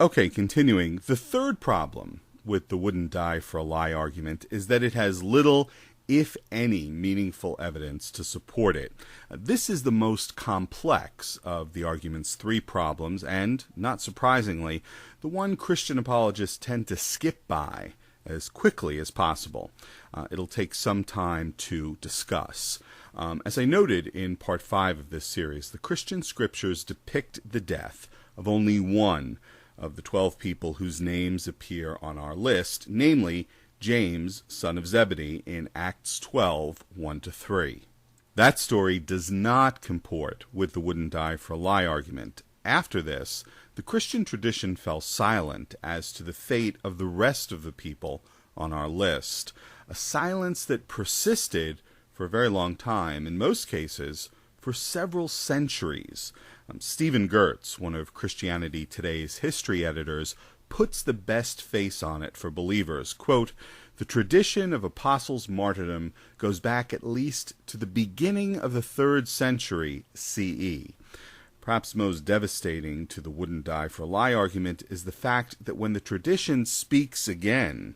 Okay, continuing. The third problem with the wouldn't die for a lie argument is that it has little, if any, meaningful evidence to support it. This is the most complex of the argument's three problems, and, not surprisingly, the one Christian apologists tend to skip by as quickly as possible. It'll take some time to discuss. As I noted in part 5 of this series, the Christian scriptures depict the death of only one of the 12 people whose names appear on our list, namely James, son of Zebedee, in Acts 12, 1-3. That story does not comport with the wouldn't die for a lie argument. After this, the Christian tradition fell silent as to the fate of the rest of the people on our list, a silence that persisted for a very long time, in most cases for several centuries. Stephen Gertz, one of Christianity Today's history editors, puts the best face on it for believers. Quote, "The tradition of apostles' martyrdom goes back at least to the beginning of the 3rd century CE. Perhaps most devastating to the wouldn't die for a lie argument is the fact that when the tradition speaks again,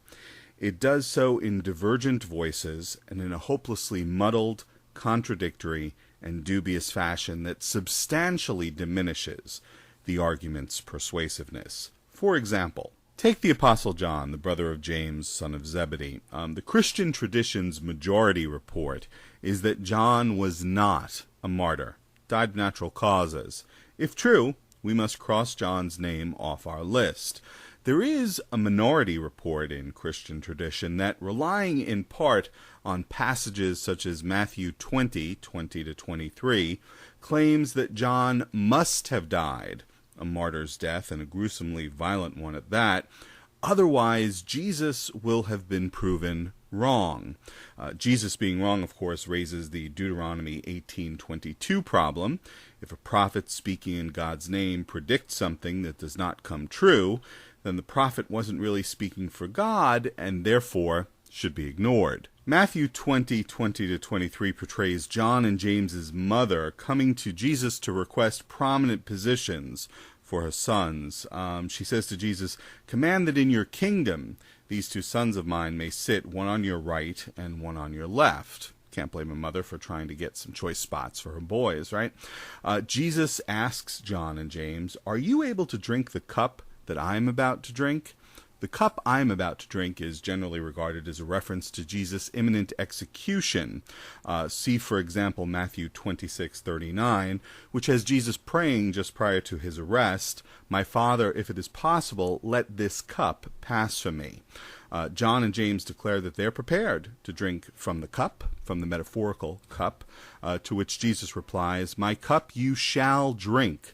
it does so in divergent voices and in a hopelessly muddled, contradictory, and dubious fashion that substantially diminishes the argument's persuasiveness. For example, take the Apostle John, the brother of James, son of Zebedee. The Christian tradition's majority report is that John was not a martyr, died of natural causes. If true, we must cross John's name off our list. There is a minority report in Christian tradition that, relying in part on passages such as Matthew 20, 20-23, claims that John must have died a martyr's death, and a gruesomely violent one at that. Otherwise, Jesus will have been proven wrong. Jesus being wrong, of course, raises the Deuteronomy 18:22 problem. If a prophet speaking in God's name predicts something that does not come true, then the prophet wasn't really speaking for God, and therefore should be ignored. Matthew 20, 20-23 portrays John and James's mother coming to Jesus to request prominent positions for her sons. She says to Jesus, "Command that in your kingdom these 2 sons of mine may sit, one on your right and one on your left." Can't blame a mother for trying to get some choice spots for her boys, right? Jesus asks John and James, "Are you able to drink the cup that I'm about to drink?" The cup I'm about to drink is generally regarded as a reference to Jesus' imminent execution. See, for example, Matthew 26:39, which has Jesus praying just prior to his arrest, "My Father, if it is possible, let this cup pass from me." John and James declare that they're prepared to drink from the cup, from the metaphorical cup, to which Jesus replies, "My cup you shall drink."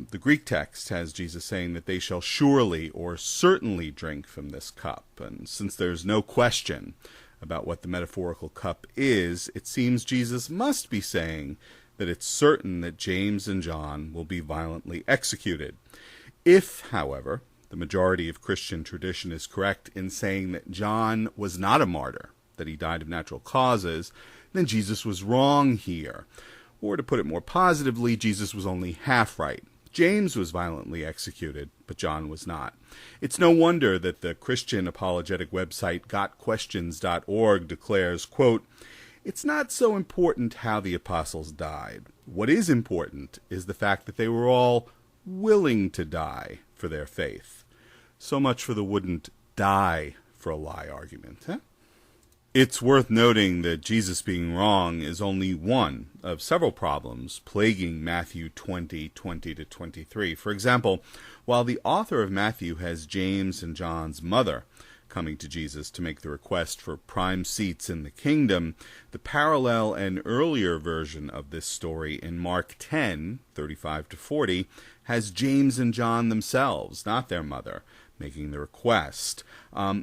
The Greek text has Jesus saying that they shall surely or certainly drink from this cup. And since there's no question about what the metaphorical cup is, it seems Jesus must be saying that it's certain that James and John will be violently executed. If, however, the majority of Christian tradition is correct in saying that John was not a martyr, that he died of natural causes, then Jesus was wrong here. Or to put it more positively, Jesus was only half right. James was violently executed, but John was not. It's no wonder that the Christian apologetic website gotquestions.org declares, quote, "It's not so important how the apostles died. What is important is the fact that they were all willing to die for their faith." So much for the wouldn't die for a lie argument, huh? It's worth noting that Jesus being wrong is only one of several problems plaguing Matthew 20, 20-23. For example, while the author of Matthew has James and John's mother coming to Jesus to make the request for prime seats in the kingdom, the parallel and earlier version of this story in Mark 10, 35-40, has James and John themselves, not their mother, making the request,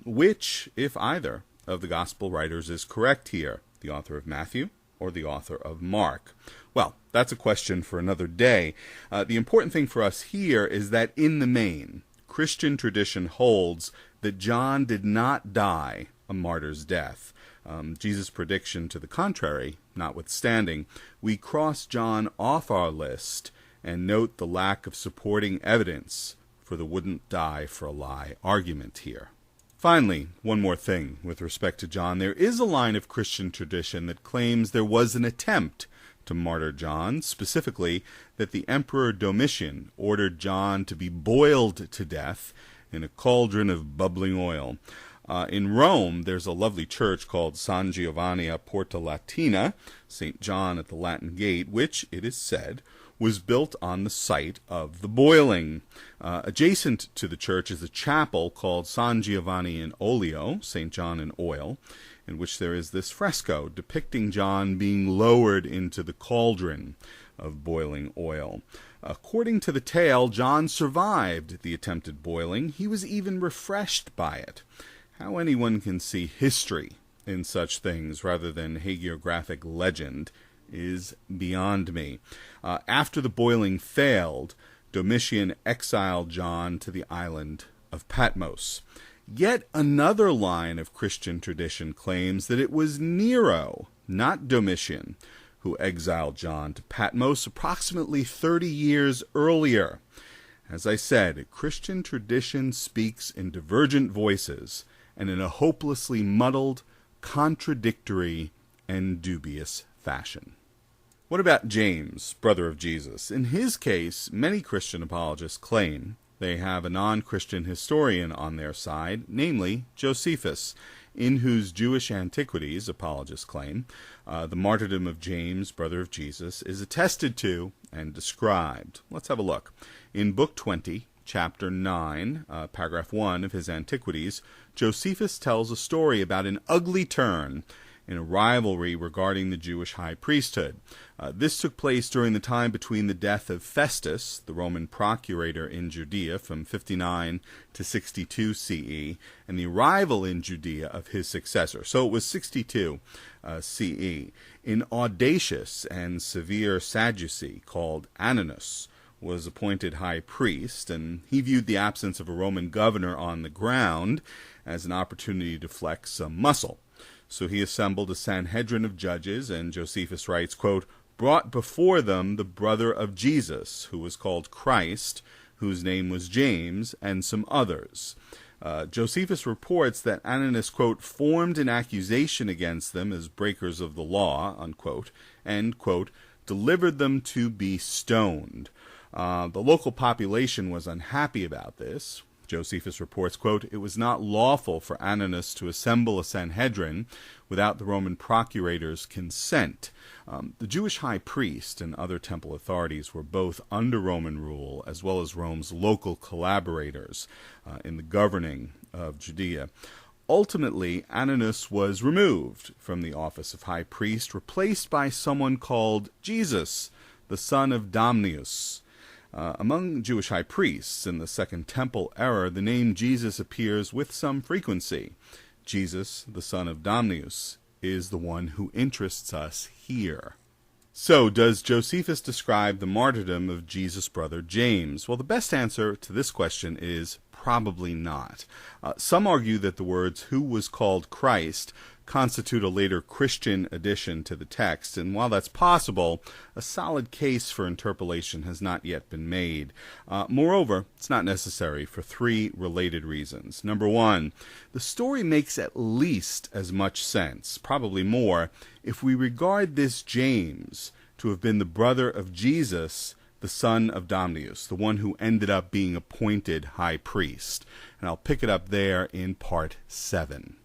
which, if either of the gospel writers is correct here, the author of Matthew or the author of Mark? Well, that's a question for another day. The important thing for us here is that in the main, Christian tradition holds that John did not die a martyr's death. Jesus' prediction to the contrary notwithstanding, we cross John off our list and note the lack of supporting evidence for the wouldn't die for a lie argument here. Finally, one more thing with respect to John. There is a line of Christian tradition that claims there was an attempt to martyr John, specifically that the Emperor Domitian ordered John to be boiled to death in a cauldron of bubbling oil. In Rome, there's a lovely church called San Giovanni a Porta Latina, St. John at the Latin Gate, which, it is said, was built on the site of the boiling. Adjacent to the church is a chapel called San Giovanni in Olio, St. John in oil, in which there is this fresco depicting John being lowered into the cauldron of boiling oil. According to the tale, John survived the attempted boiling. He was even refreshed by it. How anyone can see history in such things rather than hagiographic legend is beyond me. After the boiling failed, Domitian exiled John to the island of Patmos. Yet another line of Christian tradition claims that it was Nero, not Domitian, who exiled John to Patmos approximately 30 years earlier. As I said, Christian tradition speaks in divergent voices and in a hopelessly muddled, contradictory, and dubious fashion. What about James, brother of Jesus? In his case, many Christian apologists claim they have a non-Christian historian on their side, namely Josephus, in whose Jewish antiquities, apologists claim, the martyrdom of James, brother of Jesus, is attested to and described. Let's have a look. In Book 20, Chapter 9, Paragraph 1 of his Antiquities, Josephus tells a story about an ugly turn in a rivalry regarding the Jewish high priesthood. This took place during the time between the death of Festus, the Roman procurator in Judea from 59 to 62 CE, and the arrival in Judea of his successor. So it was 62 CE. An audacious and severe Sadducee called Ananus was appointed high priest, and he viewed the absence of a Roman governor on the ground as an opportunity to flex some muscle. So he assembled a Sanhedrin of judges, and Josephus writes, quote, brought before them the brother of Jesus, who was called Christ, whose name was James, and some others. Josephus reports that Ananus, quote, formed an accusation against them as breakers of the law, unquote, and, quote, delivered them to be stoned. The local population was unhappy about this. Josephus reports, quote, it was not lawful for Ananus to assemble a Sanhedrin without the Roman procurator's consent. The Jewish high priest and other temple authorities were both under Roman rule as well as Rome's local collaborators in the governing of Judea. Ultimately, Ananus was removed from the office of high priest, replaced by someone called Jesus, the son of Domnius. Among Jewish high priests in the Second Temple era, the name Jesus appears with some frequency. Jesus, the son of Domnius, is the one who interests us here. So, does Josephus describe the martyrdom of Jesus' brother James? Well, the best answer to this question is probably not. Some argue that the words, who was called Christ, constitute a later Christian addition to the text, and while that's possible, a solid case for interpolation has not yet been made. Moreover, it's not necessary for three related reasons. Number one, the story makes at least as much sense, probably more, if we regard this James to have been the brother of Jesus, the son of Domnius, the one who ended up being appointed high priest. And I'll pick it up there in part 7.